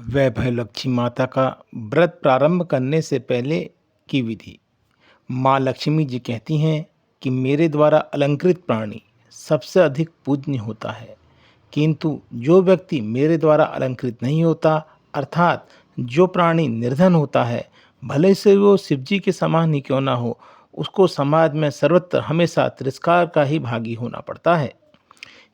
वैभव लक्ष्मी माता का व्रत प्रारंभ करने से पहले की विधि। माँ लक्ष्मी जी कहती हैं कि मेरे द्वारा अलंकृत प्राणी सबसे अधिक पूज्य होता है, किंतु जो व्यक्ति मेरे द्वारा अलंकृत नहीं होता, अर्थात जो प्राणी निर्धन होता है, भले से वो शिव जी के समान ही क्यों ना हो, उसको समाज में सर्वत्र हमेशा तिरस्कार का ही भागी होना पड़ता है।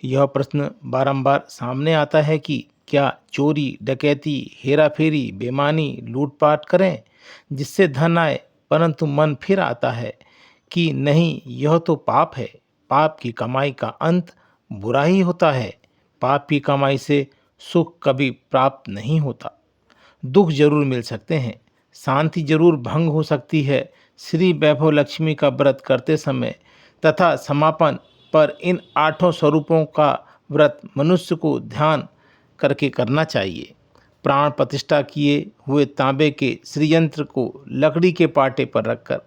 यह प्रश्न बारंबार सामने आता है कि क्या चोरी, डकैती, हेराफेरी, बेईमानी, लूटपाट करें जिससे धन आए, परंतु मन फिर आता है कि नहीं, यह तो पाप है। पाप की कमाई का अंत बुरा ही होता है। पाप की कमाई से सुख कभी प्राप्त नहीं होता। दुख जरूर मिल सकते हैं, शांति जरूर भंग हो सकती है। श्री वैभव लक्ष्मी का व्रत करते समय तथा समापन पर इन 8 स्वरूपों का व्रत मनुष्य को ध्यान करके करना चाहिए। प्राण प्रतिष्ठा किए हुए तांबे के श्रीयंत्र को लकड़ी के पाटे पर रखकर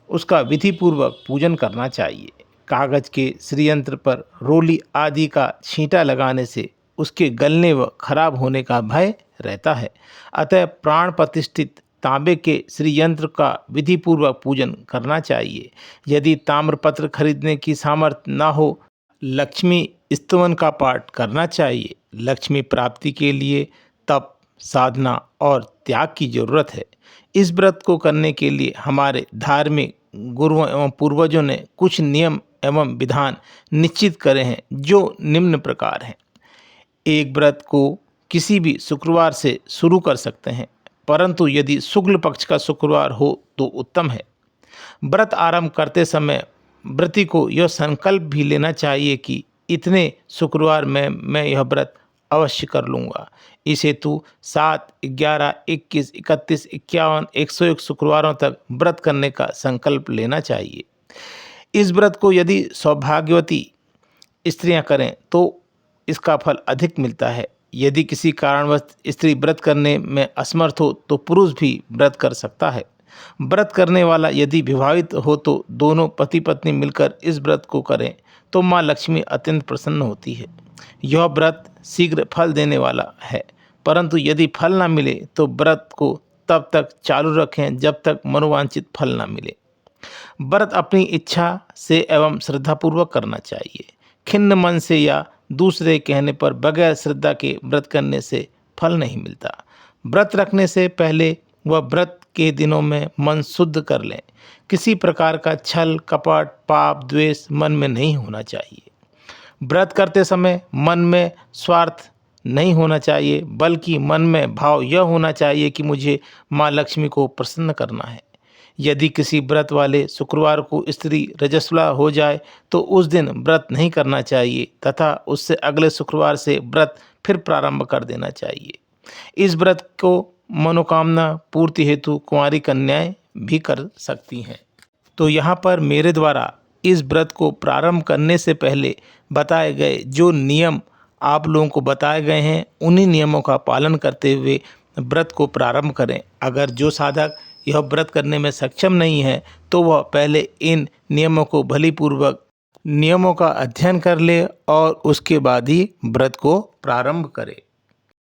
उसका विधिपूर्वक पूजन करना चाहिए। कागज के श्रीयंत्र पर रोली आदि का छींटा लगाने से उसके गलने व खराब होने का भय रहता है। अतः प्राण प्रतिष्ठित तांबे के श्रीयंत्र का विधिपूर्वक पूजन करना चाहिए। यदि ताम्रपत्र खरीदने की सामर्थ्य न हो, लक्ष्मी स्तवन का पाठ करना चाहिए। लक्ष्मी प्राप्ति के लिए तप, साधना और त्याग की जरूरत है। इस व्रत को करने के लिए हमारे धार्मिक गुरुओं एवं पूर्वजों ने कुछ नियम एवं विधान निश्चित करे हैं, जो निम्न प्रकार हैं। एक व्रत को किसी भी शुक्रवार से शुरू कर सकते हैं, परंतु यदि शुक्ल पक्ष का शुक्रवार हो तो उत्तम है। व्रत आरंभ करते समय व्रती को यह संकल्प भी लेना चाहिए कि इतने शुक्रवार में मैं यह व्रत अवश्य कर लूँगा। इस हेतु 7, 11, 21, 31, 51, 101 शुक्रवारों तक व्रत करने का संकल्प लेना चाहिए। इस व्रत को यदि सौभाग्यवती स्त्रियां करें तो इसका फल अधिक मिलता है। यदि किसी कारणवश स्त्री व्रत करने में असमर्थ हो तो पुरुष भी व्रत कर सकता है। व्रत करने वाला यदि विवाहित हो तो दोनों पति पत्नी मिलकर इस व्रत को करें तो माँ लक्ष्मी अत्यंत प्रसन्न होती है। यह व्रत शीघ्र फल देने वाला है, परंतु यदि फल न मिले तो व्रत को तब तक चालू रखें जब तक मनोवांछित फल न मिले। व्रत अपनी इच्छा से एवं श्रद्धापूर्वक करना चाहिए। खिन्न मन से या दूसरे कहने पर बगैर श्रद्धा के व्रत करने से फल नहीं मिलता। व्रत रखने से पहले वह व्रत के दिनों में मन शुद्ध कर लें। किसी प्रकार का छल, कपट, पाप, द्वेष मन में नहीं होना चाहिए। व्रत करते समय मन में स्वार्थ नहीं होना चाहिए, बल्कि मन में भाव यह होना चाहिए कि मुझे माँ लक्ष्मी को प्रसन्न करना है। यदि किसी व्रत वाले शुक्रवार को स्त्री रजस्वला हो जाए तो उस दिन व्रत नहीं करना चाहिए तथा उससे अगले शुक्रवार से व्रत फिर प्रारंभ कर देना चाहिए। इस व्रत को मनोकामना पूर्ति हेतु कुंवारी कन्याएं भी कर सकती हैं। तो यहाँ पर मेरे द्वारा इस व्रत को प्रारंभ करने से पहले बताए गए जो नियम आप लोगों को बताए गए हैं, उन्हीं नियमों का पालन करते हुए व्रत को प्रारंभ करें। अगर जो साधक यह व्रत करने में सक्षम नहीं है तो वह पहले इन नियमों को भलीपूर्वक नियमों का अध्ययन कर ले और उसके बाद ही व्रत को प्रारंभ करे।